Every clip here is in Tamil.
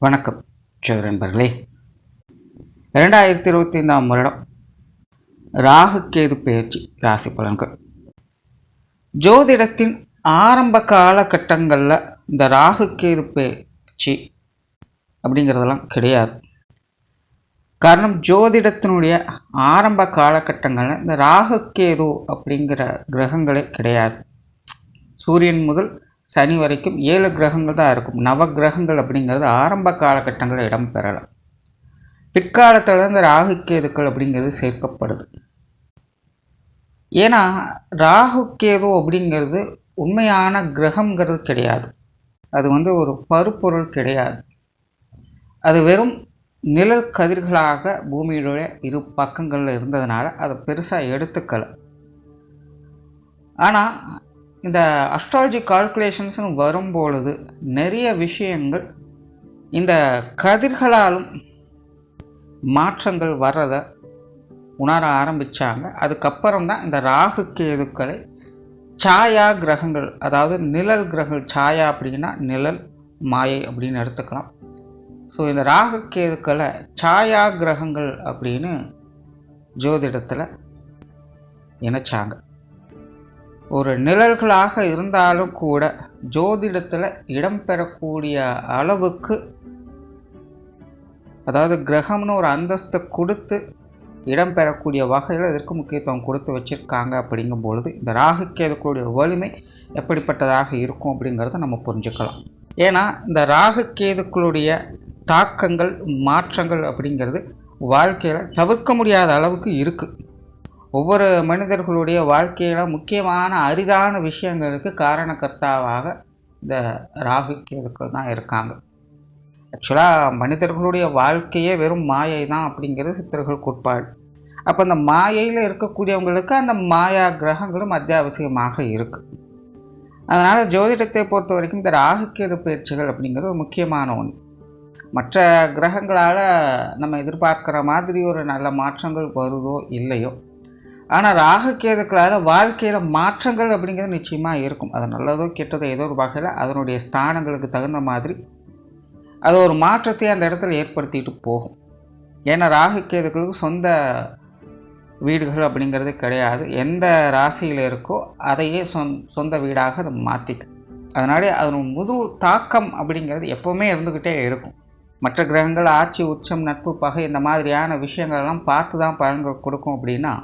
வணக்கம் நண்பர்களே. 2025ஆம் வருடம் ராகு கேது பெயர்ச்சி ராசி பலன்கள். ஜோதிடத்தின் ஆரம்ப காலகட்டங்களில் இந்த ராகு கேது பெயர்ச்சி அப்படிங்கிறதெல்லாம் கிடையாது. காரணம், ஜோதிடத்தினுடைய ஆரம்ப காலகட்டங்களில் இந்த ராகு கேது அப்படிங்கிற கிரகங்களே கிடையாது. சூரியன் முதல் சனி வரைக்கும் 7 கிரகங்கள் தான் இருக்கும். நவ கிரகங்கள் அப்படிங்கிறது ஆரம்ப காலகட்டங்களில் இடம் பெறலாம். பிற்காலத்தில் இந்த ராகு கேதுக்கள் அப்படிங்கிறது சேர்க்கப்படுது. ஏன்னா ராகு கேது அப்படிங்கிறது உண்மையான கிரகங்கிறது கிடையாது. அது ஒரு பருப்பொருள் கிடையாது. அது வெறும் நிழல் கதிர்களாக பூமியுடைய இரு பக்கங்களில் இருந்ததுனால அதை பெருசாக எடுத்துக்கல. ஆனால் இந்த அஸ்ட்ராலஜி கால்குலேஷன்ஸ்னு வரும்பொழுது நிறைய விஷயங்கள் இந்த கதிர்களாலும் மாற்றங்கள் வர்றதை உணர ஆரம்பித்தாங்க. அதுக்கப்புறம் தான் இந்த ராகு கேதுக்களை சாயா கிரகங்கள், அதாவது நிழல் கிரகங்கள். சாயா அப்படின்னா நிழல், மாயை அப்படின்னு எடுத்துக்கலாம். ஸோ இந்த ராகு கேதுக்களை சாயா கிரகங்கள் அப்படின்னு ஜோதிடத்தில் இணைச்சாங்க. ஒரு நிழல்களாக இருந்தாலும் கூட ஜோதிடத்தில் இடம்பெறக்கூடிய அளவுக்கு, அதாவது கிரகம்னு ஒரு அந்தஸ்தை கொடுத்து இடம்பெறக்கூடிய வகையில் இதற்கு முக்கியத்துவம் கொடுத்து வச்சுருக்காங்க. அப்படிங்கும் பொழுது இந்த ராகு கேதுக்களுடைய வலிமை எப்படிப்பட்டதாக இருக்கும் அப்படிங்கிறத நம்ம புரிஞ்சுக்கலாம். ஏன்னா இந்த ராகு கேதுக்களுடைய தாக்கங்கள், மாற்றங்கள் அப்படிங்கிறது வாழ்க்கையில் தவிர்க்க முடியாத அளவுக்கு இருக்குது. ஒவ்வொரு மனிதர்களுடைய வாழ்க்கையில் முக்கியமான அரிதான விஷயங்களுக்கு காரணக்கர்த்தாவாக இந்த ராகு கேதுக்கள் தான் இருக்காங்க. ஆக்சுவலாக மனிதர்களுடைய வாழ்க்கையே வெறும் மாயை தான் அப்படிங்கிறது சித்தர்கள் கோட்பாடு. அப்போ அந்த மாயையில் இருக்கக்கூடியவங்களுக்கு அந்த மாயா கிரகங்களும் அத்தியாவசியமாக இருக்குது. அதனால் ஜோதிடத்தை பொறுத்த வரைக்கும் இந்த ராகு கேது பயிற்சிகள் அப்படிங்கிறது ஒரு முக்கியமான ஒன்று. மற்ற கிரகங்களால் நம்ம எதிர்பார்க்குற மாதிரி ஒரு நல்ல மாற்றங்கள் வருதோ இல்லையோ, ஆனால் ராகு கேதுக்களால் வாழ்க்கையில் மாற்றங்கள் அப்படிங்கிறது நிச்சயமாக இருக்கும். அது நல்லதோ கெட்டதோ ஏதோ ஒரு வகையில் அதனுடைய ஸ்தானங்களுக்கு தகுந்த மாதிரி அது ஒரு மாற்றத்தை அந்த இடத்துல ஏற்படுத்திட்டு போகும். ஏன்னா ராகு கேதுக்களுக்கு சொந்த வீடுகள் அப்படிங்கிறது கிடையாது. எந்த ராசியில் இருக்கோ அதையே சொந்த வீடாக அதை மாற்றிக்கு. அதனாலே அதன் முழு தாக்கம் அப்படிங்கிறது எப்போவுமே இருந்துக்கிட்டே இருக்கும். மற்ற கிரகங்கள் ஆட்சி, உச்சம், நட்பு, பகை இந்த மாதிரியான விஷயங்கள்லாம் பார்த்து தான் பலன்கள் கொடுக்கும். அப்படின்னா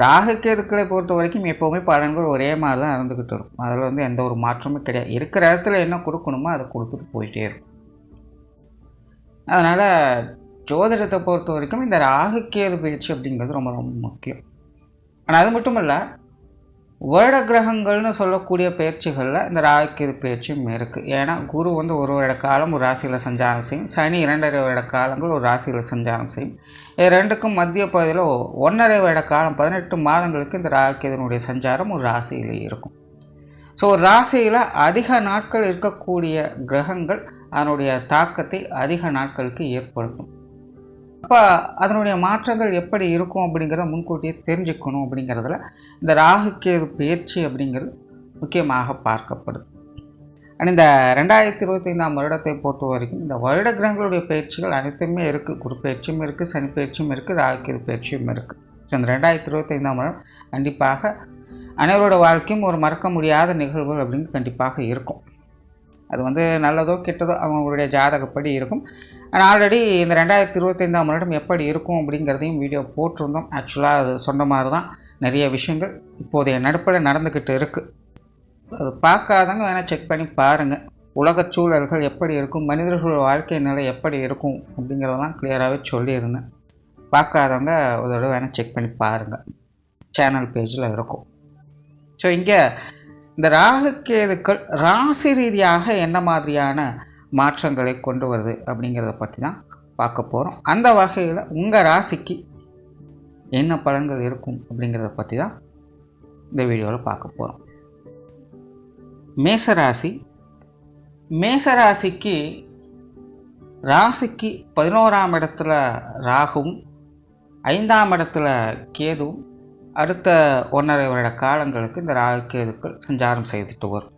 ராகு கேதுக்களை பொறுத்த வரைக்கும் எப்போவுமே பலன்கள் ஒரே மாதிரி தான் இருந்துக்கிட்டு இருக்கும். அதில் எந்த ஒரு மாற்றமும் கிடையாது. இருக்கிற இடத்துல என்ன கொடுக்கணுமோ அதை கொடுத்துட்டு போயிட்டே இருக்கும். அதனால் ஜோதிடத்தை பொறுத்த வரைக்கும் இந்த ராகு கேது பயிற்சி அப்படிங்கிறது ரொம்ப ரொம்ப முக்கியம். ஆனால் அது மட்டும் இல்லை, வருட கிரகங்கள்னு சொல்லக்கூடிய பயிற்சிகளில் இந்த ராகு கேது பயிற்சியும் இருக்குது. ஏன்னா குரு ஒரு வருட காலம் ஒரு ராசியில் சஞ்சாரம் செய்யும். சனி 2.5 வருட காலங்கள் ஒரு ராசியில் சஞ்சாரம் செய்யும். இது ரெண்டுக்கும் மத்திய பகுதியில் 1.5 வருட காலம் 18 மாதங்களுக்கு இந்த ராகு கேதுனுடைய சஞ்சாரம் ஒரு ராசியில் இருக்கும். ஸோ ஒரு ராசியில் அதிக நாட்கள் இருக்கக்கூடிய கிரகங்கள் அதனுடைய தாக்கத்தை அதிக நாட்களுக்கு ஏற்படுத்தும். அப்போ அதனுடைய மாற்றங்கள் எப்படி இருக்கும் அப்படிங்கிறத முன்கூட்டியே தெரிஞ்சுக்கணும். அப்படிங்கிறதுல இந்த ராகு கேது பயிற்சி அப்படிங்கிறது முக்கியமாக பார்க்கப்படுது. ஆனால் இந்த 2025ஆம் வருடத்தை பொறுத்த வரைக்கும் இந்த வருட கிரகங்களுடைய பயிற்சிகள் அனைத்துமே இருக்குது. குரு பயிற்சியும் இருக்குது, சனி பயிற்சியும் இருக்குது, ராகு கேது பயிற்சியும் இருக்குது. ஸோ இந்த 2025ஆம் வருடம் கண்டிப்பாக அனைவரோட வாழ்க்கையும் ஒரு மறக்க முடியாத நிகழ்வுகள் அப்படின்னு கண்டிப்பாக இருக்கும். அது நல்லதோ கெட்டதோ அவங்களுடைய ஜாதகப்படி இருக்கும். ஆனால் ஆல்ரெடி இந்த 2025ஆம் வருடம் எப்படி இருக்கும் அப்படிங்கிறதையும் வீடியோ போட்டிருந்தோம். ஆக்சுவலாக அது சொன்ன மாதிரி தான் நிறைய விஷயங்கள் இப்போதைய நடுப்பில் நடந்துக்கிட்டு இருக்குது. அது பார்க்காதவங்க வேணால் செக் பண்ணி பாருங்கள். உலகச் சூழல்கள் எப்படி இருக்கும், மனிதர்களோட வாழ்க்கை நிலை எப்படி இருக்கும் அப்படிங்கிறதெல்லாம் கிளியராகவே சொல்லியிருந்தேன். பார்க்காதவங்க ஒரு தடவை வேணால் செக் பண்ணி பாருங்கள். சேனல் பேஜில் இருக்கும். ஸோ இங்கே இந்த ராகு கேதுக்கள் ராசி ரீதியாக என்ன மாதிரியான மாற்றங்களை கொண்டு வருது அப்படிங்கிறத பற்றி தான் பார்க்க போகிறோம். அந்த வகையில் உங்கள் ராசிக்கு என்ன பலன்கள் இருக்கும் அப்படிங்கிறத பற்றி தான் இந்த வீடியோவில் பார்க்க போகிறோம். மேசராசி. மேசராசிக்கு ராசிக்கு 11ஆம் இடத்துல ராகுவும் 5ஆம் இடத்துல கேதுவும் அடுத்த 1.5 வருட காலங்களுக்கு இந்த ராகு கேதுக்கள் சஞ்சாரம் செய்துட்டு வரும்.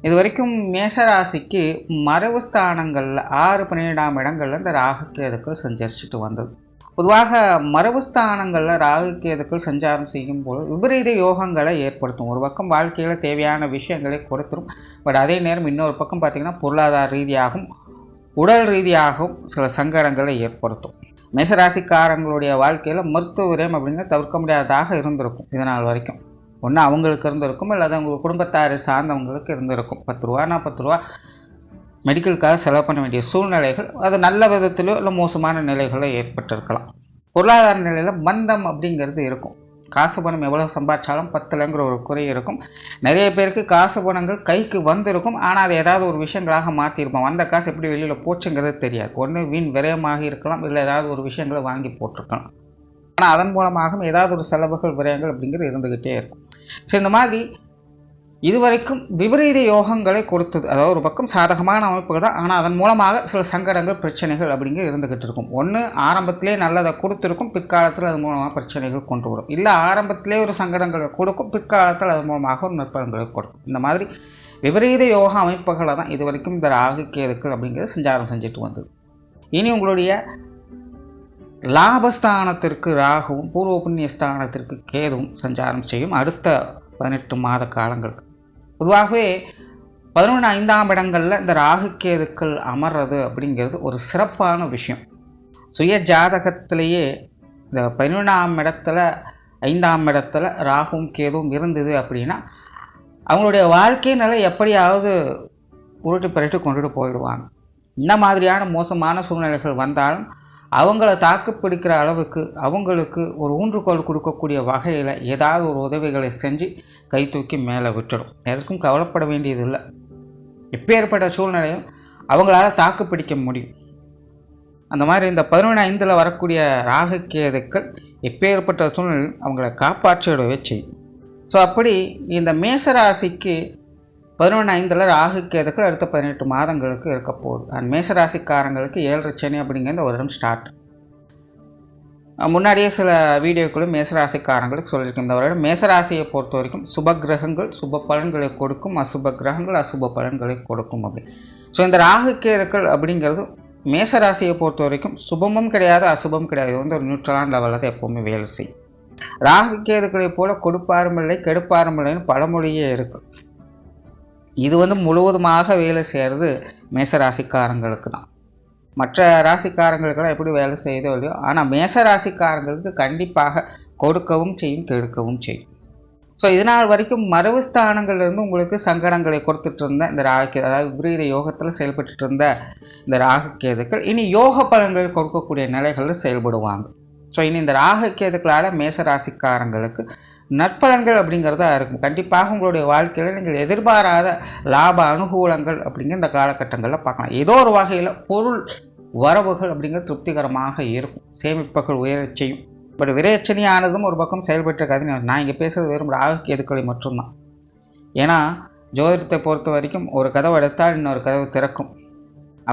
இது வரைக்கும் மேஷராசிக்கு மறைவு ஸ்தானங்களில் 6, 12ஆம் இடங்களில் இந்த ராகு கேதுக்கள் சஞ்சரிச்சுட்டு வந்தது. பொதுவாக மறைவு ஸ்தானங்களில் ராகு கேதுக்கள் சஞ்சாரம் செய்யும் போது விபரீத யோகங்களை ஏற்படுத்தும். ஒரு பக்கம் வாழ்க்கையில் தேவையான விஷயங்களை கொடுத்துரும். பட் அதே நேரம் இன்னொரு பக்கம் பார்த்திங்கன்னா பொருளாதார ரீதியாகவும் உடல் ரீதியாகவும் சில சங்கடங்களை ஏற்படுத்தும். மேஷராசிக்காரங்களுடைய வாழ்க்கையில் மருத்துவ விரயம் அப்படிங்கிறது தவிர்க்க முடியாததாக இருந்திருக்கும். இதனால் வரைக்கும் ஒன்று அவங்களுக்கு இருந்திருக்கும், இல்லாத அவங்க குடும்பத்தாரை சார்ந்தவங்களுக்கு இருந்திருக்கும். 10 ரூபானா 10 ரூபா மெடிக்கலுக்காக செலவு பண்ண வேண்டிய சூழ்நிலைகள் அது நல்ல விதத்திலோ இல்லை மோசமான நிலைகளோ ஏற்பட்டிருக்கலாம். பொருளாதார நிலையில் மந்தம் அப்படிங்கிறது இருக்கும். காசு பணம் எவ்வளோ சம்பாதிச்சாலும் பத்தலைங்கிற ஒரு குறை இருக்கும். நிறைய பேருக்கு காசு பணங்கள் கைக்கு வந்திருக்கும், ஆனால் அது ஏதாவது ஒரு விஷயங்களாக மாற்றிருப்போம். வந்த காசு எப்படி வெளியில் போச்சுங்கிறது தெரியாது. ஒன்று வீண் விரயமாக இருக்கலாம், இல்லை ஏதாவது ஒரு விஷயங்களை வாங்கி போட்டிருக்கலாம். ஆனால் அதன் மூலமாகவும் ஏதாவது ஒரு செலவுகள் விரயங்கள் அப்படிங்கிறது இருந்துக்கிட்டே இருக்கும். ஸோ இந்த மாதிரி இதுவரைக்கும் விபரீத யோகங்களை கொடுத்தது. அதாவது ஒரு பக்கம் சாதகமான அமைப்புகள் தான், ஆனால் அதன் மூலமாக சில சங்கடங்கள் பிரச்சனைகள் அப்படிங்கிறது இருந்துக்கிட்டு இருக்கும். ஒன்று ஆரம்பத்திலே நல்லதை கொடுத்துருக்கும், பிற்காலத்தில் அது மூலமாக பிரச்சனைகள் கொண்டு வரும். இல்லை ஆரம்பத்திலே ஒரு சங்கடங்களை கொடுக்கும், பிற்காலத்தில் அது மூலமாக ஒரு நற்பலன்களை கொடுக்கும். இந்த மாதிரி விபரீத யோக அமைப்புகளை தான் இது வரைக்கும் இந்த ராகு கேதுக்கள் அப்படிங்கிறது சஞ்சாரம் செஞ்சுட்டு வந்தது. இனி உங்களுடைய லாபஸ்தானத்திற்கு ராகுவும் பூர்வ புண்ணிய ஸ்தானத்திற்கு கேதுவும் சஞ்சாரம் செய்யும் அடுத்த 18 மாத காலங்களுக்கு. பொதுவாகவே 11, 5ஆம் இடங்களில் இந்த ராகு கேதுக்கள் அமர்றது அப்படிங்கிறது ஒரு சிறப்பான விஷயம். சுய ஜாதகத்திலேயே இந்த 11ஆம் இடத்துல 5ஆம் இடத்துல ராகுவும் கேதுவும் இருந்தது அப்படின்னா அவங்களுடைய வாழ்க்கை நிலை எப்படியாவது உருட்டு பரட்டு கொண்டுட்டு போயிடுவாங்க. இந்த மாதிரியான மோசமான சூழ்நிலைகள் வந்தாலும் அவங்கள தாக்குப்பிடிக்கிற அளவுக்கு அவங்களுக்கு ஒரு ஊன்றுகோல் கொடுக்கக்கூடிய வகையில் ஏதாவது ஒரு உதவிகளை செஞ்சு கை தூக்கி மேலே விட்டுடும். எதற்கும் கவலைப்பட வேண்டியதில்லை. எப்பேற்பட்ட சூழ்நிலையும் அவங்களால தாக்குப்பிடிக்க முடியும். அந்த மாதிரி இந்த 11/5 வரக்கூடிய ராகு கேதுக்கள் எப்பேற்பட்ட சூழ்நிலையும் அவங்கள காப்பாற்றிடவே செய்யும். ஸோ அப்படி இந்த மேஷராசிக்கு 11/5 ராகு கேதுக்கள் அடுத்த 18 மாதங்களுக்கு இருக்க போகுது. அண்ட் மேஷராசிக்காரங்களுக்கு 7 சனி அப்படிங்கிற இந்த வருடம் ஸ்டார்ட். முன்னாடியே சில வீடியோக்களும் மேஷராசிக்காரங்களுக்கு சொல்லியிருக்கேன். இந்த வருடம் மேஷராசியை பொறுத்த வரைக்கும் சுப கிரகங்கள் சுப பலன்களை கொடுக்கும், அசுப கிரகங்கள் அசுப பலன்களை கொடுக்கும் அப்படி. ஸோ இந்த ராகு கேதுக்கள் அப்படிங்கிறது மேஷராசியை பொறுத்த வரைக்கும் சுபமும் கிடையாது அசுபம் கிடையாது. இது வந்து ஒரு நியூட்ரலான லெவலில் தான் எப்போவுமே வேலை செய்யும். ராகு கேதுக்களை போல கொடுப்பாரும் இல்லை கெடுப்பாரும் இல்லைன்னு பழமொழியே இருக்குது. இது வந்து முழுவதுமாக வேலை செய்கிறது மேஷராசிக்காரங்களுக்கு தான். மற்ற ராசிக்காரங்களுக்கெல்லாம் எப்படி வேலை செய்யுதோ இல்லையோ, ஆனால் மேஷராசிக்காரங்களுக்கு கண்டிப்பாக கொடுக்கவும் செய்யும் கெடுக்கவும் செய்யும். ஸோ இதனால் வரைக்கும் மறைவு ஸ்தானங்கள்லேருந்து உங்களுக்கு சங்கடங்களை கொடுத்துட்டு இருந்த இந்த ராகு, அதாவது விபரீத யோகத்தில் செயல்பட்டு இருந்த இந்த ராகு கேதுக்கள் இனி யோக பலன்களை கொடுக்கக்கூடிய நிலைகளில் செயல்படுவாங்க. ஸோ இனி இந்த ராகு கேதுக்களால் மேஷராசிக்காரங்களுக்கு நற்பலன்கள் அப்படிங்கிறதா இருக்கும். கண்டிப்பாக உங்களுடைய வாழ்க்கையில் நீங்கள் எதிர்பாராத லாப அனுகூலங்கள் அப்படிங்கிற இந்த காலகட்டங்களில் பார்க்கலாம். ஏதோ ஒரு வகையில் பொருள் வரவுகள் அப்படிங்கிறது திருப்திகரமாக இருக்கும். சேமிப்புகள் உயரச் செய்யும். பட் விரைச்சனியானதும் ஒரு பக்கம் செயல்பட்டிருக்காதுன்னு நான் இங்கே பேசுகிறது வெறும் ராகு கேதுக்களை மட்டும்தான். ஏன்னா ஜோதிடத்தை பொறுத்த வரைக்கும் ஒரு கதவு எடுத்தால் இன்னொரு கதவு திறக்கும்.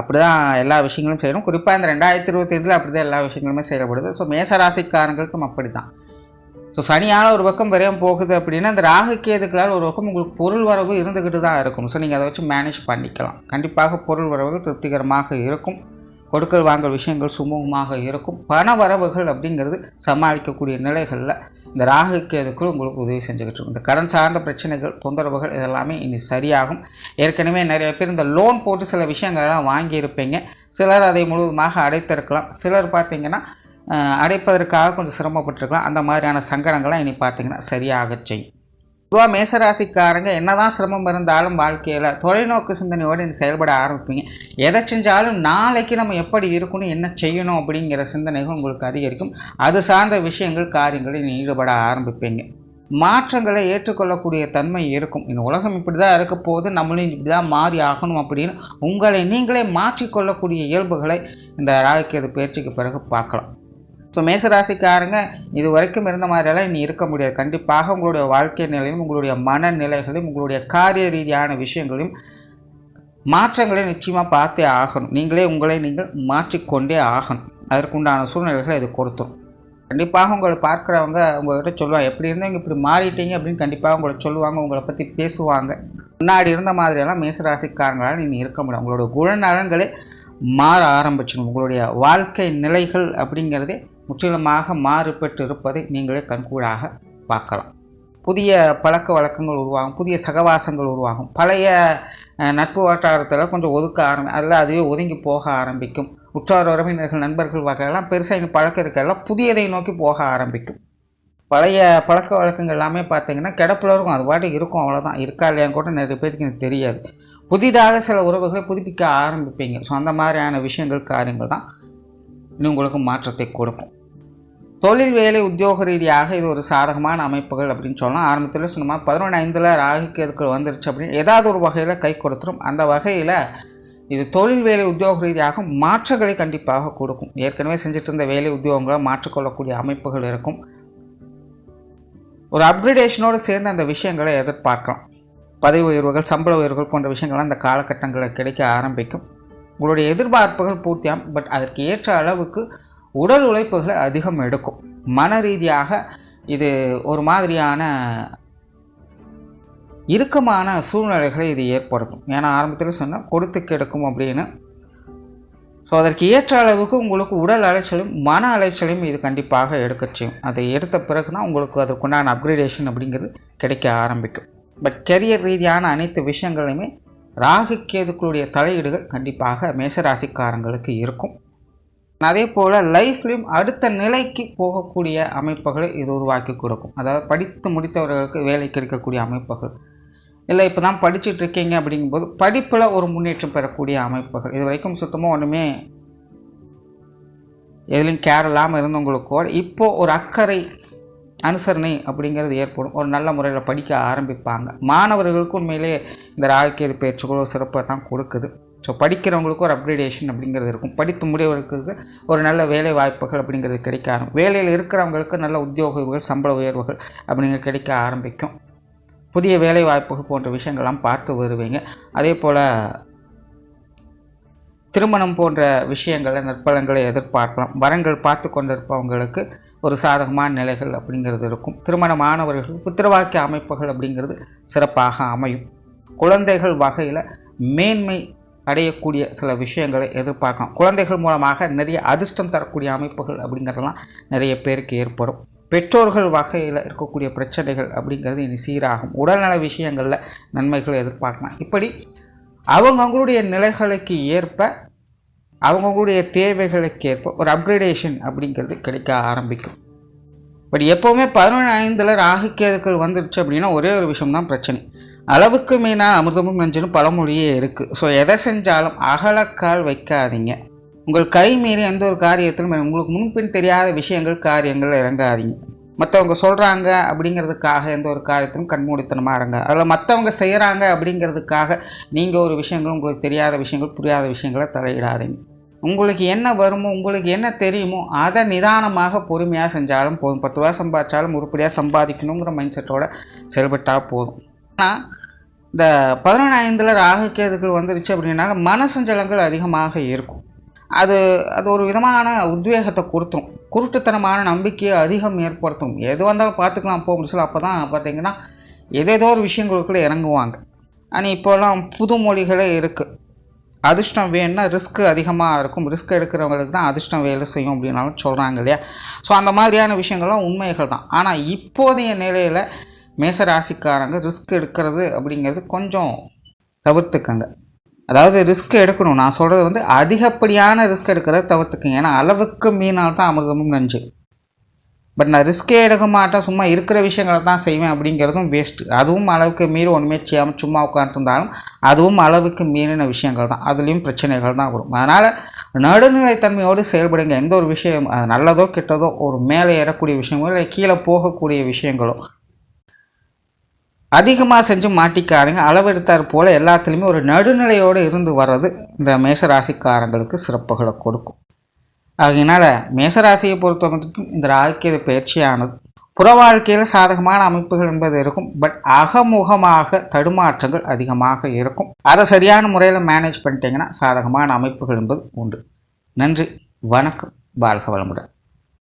அப்படி தான் எல்லா விஷயங்களும் செய்யணும். குறிப்பாக இந்த 2025 அப்படி தான் எல்லா விஷயங்களுமே செயல்படுது. ஸோ மேஷராசிக்காரங்களுக்கும் அப்படி தான். ஸோ சனியால் ஒரு பக்கம் விரயம் போகுது அப்படின்னா இந்த ராகு கேதுக்களால் ஒரு பக்கம் உங்களுக்கு பொருள் வரவு இருந்துக்கிட்டு தான் இருக்கும். ஸோ நீங்கள் அதை வச்சு மேனேஜ் பண்ணிக்கலாம். கண்டிப்பாக பொருள் வரவுகள் திருப்திகரமாக இருக்கும். கொடுக்கல் வாங்கல் விஷயங்கள் சுமூகமாக இருக்கும். பண வரவுகள் அப்படிங்கிறது சமாளிக்கக்கூடிய நிலைகளில் இந்த ராகு கேதுக்கள் உங்களுக்கு உதவி செஞ்சுக்கிட்டு இருக்கும். இந்த கடன் சார்ந்த பிரச்சனைகள் தொந்தரவுகள் இதெல்லாமே இனி சரியாகும். ஏற்கனவே நிறைய பேர் இந்த லோன் போட்டு சில விஷயங்கள்லாம் வாங்கியிருப்பீங்க. சிலர் அதை முழுவதுமாக அடைத்திருக்கலாம். சிலர் பார்த்திங்கன்னா அடைப்பதற்காக கொஞ்சம் சிரமப்பட்டிருக்கலாம். அந்த மாதிரியான சங்கடங்கள்லாம் இனி பார்த்திங்கன்னா சரியாக செய்யும். பொதுவாக மேஷராசிக்காரங்க என்ன தான் சிரமம் இருந்தாலும் வாழ்க்கையில் தொலைநோக்கு சிந்தனையோடு செயல்பட ஆரம்பிப்பீங்க. எதை செஞ்சாலும் நாளைக்கு நம்ம எப்படி இருக்கணும் என்ன செய்யணும் அப்படிங்கிற சிந்தனைகள் உங்களுக்கு அதிகரிக்கும். அது சார்ந்த விஷயங்கள் காரியங்களில் ஈடுபட ஆரம்பிப்பீங்க. மாற்றங்களை ஏற்றுக்கொள்ளக்கூடிய தன்மை இருக்கும். இந்த உலகம் இப்படி தான் இருக்க போது, நம்மளும் இப்படி தான் மாறி ஆகணும் அப்படின்னு உங்களை நீங்களே மாற்றிக்கொள்ளக்கூடிய இயல்புகளை இந்த ராகுகேது பயிற்சிக்கு பிறகு பார்க்கலாம். ஸோ மேஷராசிக்காரங்க இது வரைக்கும் இருந்த மாதிரியெல்லாம் இனி இருக்க முடியாது. கண்டிப்பாக உங்களுடைய வாழ்க்கை நிலையும் உங்களுடைய மனநிலைகளையும் உங்களுடைய காரிய ரீதியான விஷயங்களையும் மாற்றங்களை நிச்சயமாக பார்த்தே ஆகணும். நீங்களே உங்களை நீங்கள் மாற்றிக்கொண்டே ஆகணும். அதற்குண்டான சூழ்நிலைகளை இது கொடுத்தோம். கண்டிப்பாக உங்களை பார்க்குறவங்க உங்கள்கிட்ட சொல்லுவாங்க, எப்படி இருந்தவங்க இப்படி மாறிட்டீங்க அப்படின்னு கண்டிப்பாக உங்களை சொல்லுவாங்க, உங்களை பற்றி பேசுவாங்க. முன்னாடி இருந்த மாதிரியெல்லாம் மேசராசிக்காரங்களால் நீங்கள் இருக்க முடியும். உங்களோட குணநலன்களே மாற ஆரம்பிச்சிடும். உங்களுடைய வாழ்க்கை நிலைகள் அப்படிங்கிறதே முற்றிலுமாக மாறுபட்டு இருப்பதை நீங்களே கண்கூடாக பார்க்கலாம். புதிய பழக்க வழக்கங்கள் உருவாகும், புதிய சகவாசங்கள் உருவாகும். பழைய நட்பு வட்டாரத்தில் கொஞ்சம் அதில் அதுவே ஒதுங்கி போக ஆரம்பிக்கும். உற்றார் உறவினர்கள் நண்பர்கள் வகையெல்லாம் பெருசாக இங்கே பழக்கம் இருக்கலாம், புதியதை நோக்கி போக ஆரம்பிக்கும். பழைய பழக்க வழக்கங்கள் எல்லாமே பார்த்தீங்கன்னா கிடப்பில் இருக்கும், அது பாட்டு இருக்கும், அவ்வளோதான். இருக்கா இல்லையான்னு கூட நிறைய பேருக்கு எனக்கு தெரியாது. புதிதாக சில உறவுகளை புதுப்பிக்க ஆரம்பிப்பீங்க. ஸோ அந்த மாதிரியான விஷயங்கள் காரியங்கள் தான் இன்னும் உங்களுக்கு மாற்றத்தை கொடுக்கும். தொழில் வேலை உத்தியோக ரீதியாக இது ஒரு சாதகமான அமைப்புகள் அப்படின்னு சொல்லலாம். ஆரம்பத்தில் சொன்னோமா 11/5 ராகு கேதுக்கள் வந்துருச்சு அப்படின்னு ஏதாவது ஒரு வகையில் கை கொடுத்துரும். அந்த வகையில் இது தொழில் வேலை உத்தியோக ரீதியாக மாற்றங்களை கண்டிப்பாக கொடுக்கும். ஏற்கனவே செஞ்சுட்டு இருந்த வேலை உத்தியோகங்களை மாற்றிக்கொள்ளக்கூடிய அமைப்புகள் இருக்கும். ஒரு அப்கிரேடேஷனோடு சேர்ந்து அந்த விஷயங்களை எதிர்பார்க்கலாம். பதவி உயர்வுகள், சம்பள உயர்வுகள் போன்ற விஷயங்கள்லாம் அந்த காலகட்டங்களில் கிடைக்க ஆரம்பிக்கும். உங்களுடைய எதிர்பார்ப்புகள் பூர்த்தியாகும். பட் அதற்கு ஏற்ற அளவுக்கு உடல் உழைப்புகளை அதிகம் எடுக்கும். மன ரீதியாக இது ஒரு மாதிரியான இறுக்கமான சூழ்நிலைகளை இது ஏற்படுத்தும். ஏன்னா ஆரம்பத்தில் சொன்னால் கொடுத்து கெடுக்கும் அப்படின்னு. ஸோ அதற்கு ஏற்ற அளவுக்கு உங்களுக்கு உடல் அலைச்சலும் மன அலைச்சலையும் இது கண்டிப்பாக எடுக்க செய்யும். அதை எடுத்த பிறகு தான் உங்களுக்கு அதற்குண்டான அப்கிரேடேஷன் அப்படிங்கிறது கிடைக்க ஆரம்பிக்கும். பட் கெரியர் ரீதியான அனைத்து விஷயங்களையுமே ராகு கேதுக்களுடைய தலையீடுகள் கண்டிப்பாக மேசராசிக்காரங்களுக்கு இருக்கும். அதே போல் லைஃப்லையும் அடுத்த நிலைக்கு போகக்கூடிய அமைப்புகளை இது உருவாக்கி கொடுக்கும். அதாவது படித்து முடித்தவர்களுக்கு வேலை கிடைக்கக்கூடிய அமைப்புகள், இல்லை இப்போ தான் படிச்சுட்டு இருக்கீங்க அப்படிங்கும்போது படிப்பில் ஒரு முன்னேற்றம் பெறக்கூடிய அமைப்புகள். இது வரைக்கும் சுத்தமாக ஒன்றுமே எதுலையும் கேர் இல்லாமல் இருந்தவங்களுக்கோ இப்போது ஒரு அக்கறை அனுசரணை அப்படிங்கிறது ஏற்படும். ஒரு நல்ல முறையில் படிக்க ஆரம்பிப்பாங்க. மாணவர்களுக்கு உண்மையிலே இந்த ராகுகேது பேச்சுக்களோ சிறப்பாக தான் கொடுக்குது. ஸோ படிக்கிறவங்களுக்கு ஒரு அப்கிரேடேஷன் அப்படிங்கிறது இருக்கும். படித்து முடிவதற்கு ஒரு நல்ல வேலை வாய்ப்புகள் அப்படிங்கிறது கிடைக்க ஆரம்பிக்கும். வேலையில் இருக்கிறவங்களுக்கு நல்ல உத்தியோகங்கள், சம்பள உயர்வுகள் அப்படிங்கிறது கிடைக்க ஆரம்பிக்கும். புதிய வேலை வாய்ப்புகள் போன்ற விஷயங்கள்லாம் பார்த்து வருவீங்க. அதே போல் திருமணம் போன்ற விஷயங்களை நற்பலன்களை எதிர்பார்க்கலாம். வரங்கள் பார்த்து கொண்டிருப்பவங்களுக்கு ஒரு சாதகமான நிலைகள் அப்படிங்கிறது இருக்கும். திருமணமானவர்களுக்கு புத்திரவாக்கிய அமைப்புகள் அப்படிங்கிறது சிறப்பாக அமையும். குழந்தைகள் வகையில் மேன்மை அடையக்கூடிய சில விஷயங்களை எதிர்பார்க்கலாம். குழந்தைகள் மூலமாக நிறைய அதிர்ஷ்டம் தரக்கூடிய அமைப்புகள் அப்படிங்கிறதெல்லாம் நிறைய பேருக்கு ஏற்படும். பெற்றோர்கள் வகையில் இருக்கக்கூடிய பிரச்சனைகள் அப்படிங்கிறது இனி சீராகும். உடல்நல விஷயங்களில் நன்மைகளை எதிர்பார்க்கலாம். இப்படி அவங்கவுங்களுடைய நிலைகளுக்கு ஏற்ப, அவங்கவுங்களுடைய தேவைகளுக்கு ஏற்ப ஒரு அப்கிரேடேஷன் அப்படிங்கிறது கிடைக்க ஆரம்பிக்கும். பட் எப்போவுமே 11/5 ராகு கேதுக்கள் வந்துடுச்சு அப்படின்னா ஒரே ஒரு விஷயம்தான் பிரச்சனை. அளவுக்கு மீனாக அமிர்தமும் நெஞ்சனும் பழமொழியே இருக்குது. ஸோ எதை செஞ்சாலும் அகலக்கால் வைக்காதீங்க. உங்கள் கை மீறி எந்த ஒரு காரியத்திலும் உங்களுக்கு முன்பின் தெரியாத விஷயங்கள் காரியங்கள் இறங்காதீங்க. மற்றவங்க சொல்கிறாங்க அப்படிங்கிறதுக்காக எந்த ஒரு காரியத்திலும் கண்மூடித்தனமாக இறங்க. அதில் மற்றவங்க செய்கிறாங்க அப்படிங்கிறதுக்காக நீங்கள் ஒரு விஷயங்கள், உங்களுக்கு தெரியாத விஷயங்கள், புரியாத விஷயங்களை தலையிடாதீங்க. உங்களுக்கு என்ன வருமோ, உங்களுக்கு என்ன தெரியுமோ அதை நிதானமாக பொறுமையாக செஞ்சாலும் போதும். 10 ரூபா சம்பாதிச்சாலும் உருப்படியாக சம்பாதிக்கணுங்கிற மைண்ட் செட்டோடு செயல்பட்டால் போதும். ஆனால் இந்த 11/5 ராகு கேதுக்கள் வந்துருச்சு அப்படின்னா மனசஞ்சலங்கள் அதிகமாக இருக்கும். அது ஒரு விதமான உத்வேகத்தை கொடுத்துரும். குருட்டுத்தனமான நம்பிக்கையை அதிகம் ஏற்படுத்தும். எது வந்தாலும் பார்த்துக்கலாம் போக முடியல. அப்போ தான் பார்த்தீங்கன்னா ஏதேதோ ஒரு விஷயங்களுக்குள்ளே இறங்குவாங்க. ஆனால் இப்போல்லாம் புது மொழிகளே இருக்குது. அதிர்ஷ்டம் வேணும்னா ரிஸ்க்கு அதிகமாக இருக்கும். ரிஸ்க் எடுக்கிறவங்களுக்கு தான் அதிர்ஷ்டம் வேலை செய்யும் அப்படின்னாலும் சொல்கிறாங்க இல்லையா. ஸோ அந்த மாதிரியான விஷயங்கள்லாம் உண்மைகள் தான். ஆனால் இப்போதைய நிலையில் மேசராசிக்காரங்க ரிஸ்க் எடுக்கிறது அப்படிங்கிறது கொஞ்சம் தவிர்த்துக்கங்க. அதாவது ரிஸ்க் எடுக்கணும், நான் சொல்கிறது அதிகப்படியான ரிஸ்க் எடுக்கிறத தவிர்த்துக்கங்க. ஏன்னா அளவுக்கு மீனால் தான் அமிர்தமும் நஞ்சு. பட் நான் ரிஸ்கே எடுக்க மாட்டேன், சும்மா இருக்கிற விஷயங்களை தான் செய்வேன் அப்படிங்கிறதும் வேஸ்ட்டு. அதுவும் அளவுக்கு மீறி ஒன்றுமே செய்யாமல் சும்மா உட்காந்துருந்தாலும் அதுவும் அளவுக்கு மீறின விஷயங்கள் தான். அதுலேயும் பிரச்சனைகள் தான் வரும். அதனால் நடுநிலைத்தன்மையோடு செயல்படுங்க. எந்த ஒரு விஷயம் அது நல்லதோ கெட்டதோ, ஒரு மேலே ஏறக்கூடிய விஷயமோ இல்லை கீழே போகக்கூடிய விஷயங்களோ அதிகமாக செஞ்சு மாட்டிக்காதீங்க. அளவெடுத்தார் போல் எல்லாத்துலேயுமே ஒரு நடுநிலையோடு இருந்து வர்றது இந்த மேசராசிக்காரங்களுக்கு சிறப்புகளை கொடுக்கும். அதனால் மேசராசியை பொறுத்தவரைக்கும் இந்த ராகுகேது பயிற்சியானது புற வாழ்க்கையில் சாதகமான அமைப்புகள் என்பது இருக்கும். பட் அகமுகமாக தடுமாற்றங்கள் அதிகமாக இருக்கும். அதை சரியான முறையில் மேனேஜ் பண்ணிட்டீங்கன்னா சாதகமான அமைப்புகள் என்பது உண்டு. நன்றி, வணக்கம், வாழ்க வளமுடன்.